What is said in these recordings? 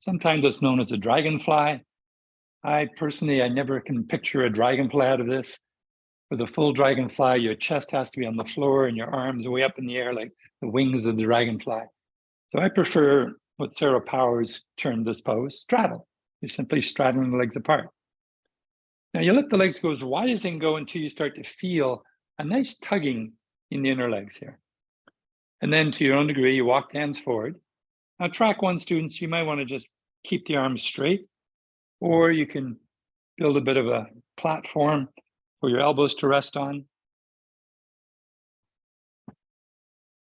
Sometimes it's known as a dragonfly. I never can picture a dragonfly out of this. For the full dragonfly, your chest has to be on the floor and your arms way up in the air like the wings of the dragonfly. So I prefer what Sarah Powers termed this pose, straddle. You're simply straddling the legs apart. Now you let the legs go as wide as they can go until you start to feel a nice tugging in the inner legs here. And then to your own degree, you walk the hands forward. Now track 1 students, you might want to just keep the arms straight, or you can build a bit of a platform for your elbows to rest on.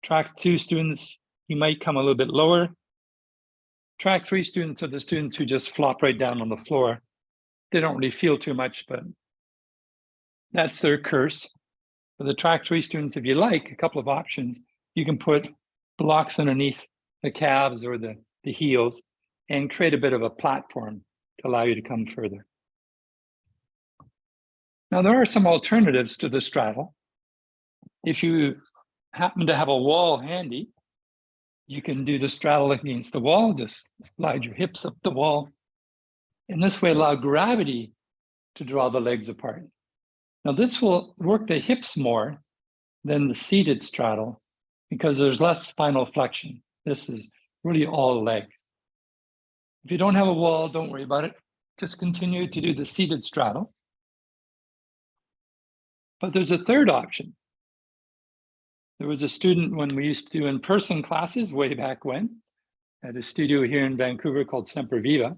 Track 2 students, you might come a little bit lower. Track 3 students are the students who just flop right down on the floor. They don't really feel too much, but that's their curse. For the track 3 students, if you like, a couple of options, you can put blocks underneath the calves or the heels and create a bit of a platform to allow you to come further. Now, there are some alternatives to the straddle. If you happen to have a wall handy, you can do the straddle against the wall, just slide your hips up the wall. In this way, allow gravity to draw the legs apart. Now, this will work the hips more than the seated straddle because there's less spinal flexion. This is really all legs. If you don't have a wall, don't worry about it. Just continue to do the seated straddle. But there's a third option. There was a student when we used to do in-person classes way back when at a studio here in Vancouver called Semper Viva.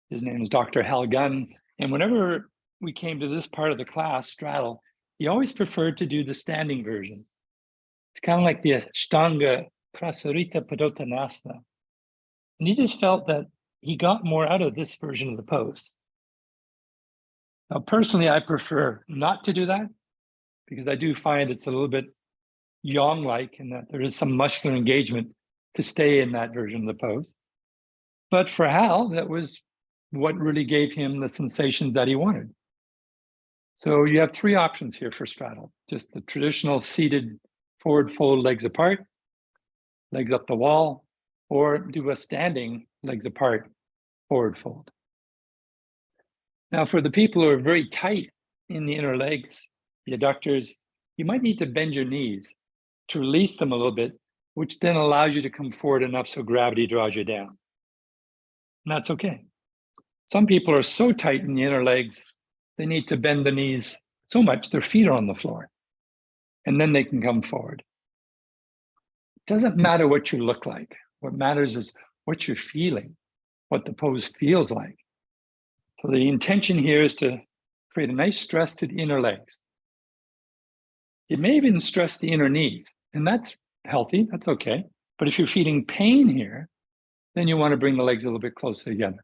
His name is Dr. Hal Gunn. And whenever we came to this part of the class, straddle, he always preferred to do the standing version. It's kind of like the Ashtanga Prasarita Padottanasana. And he just felt that he got more out of this version of the pose. Now, personally, I prefer not to do that because I do find it's a little bit yang-like in that there is some muscular engagement to stay in that version of the pose. But for Hal, that was what really gave him the sensations that he wanted. So you have 3 options here for straddle. Just the traditional seated forward fold, legs apart, legs up the wall, or do a standing legs apart forward fold. Now, for the people who are very tight in the inner legs, the adductors, you might need to bend your knees to release them a little bit, which then allows you to come forward enough so gravity draws you down. And that's okay. Some people are so tight in the inner legs, they need to bend the knees so much their feet are on the floor, and then they can come forward. It doesn't matter what you look like. What matters is what you're feeling, what the pose feels like. So the intention here is to create a nice stress to the inner legs. It may even stress the inner knees, and that's healthy, that's okay. But if you're feeling pain here, then you want to bring the legs a little bit closer together.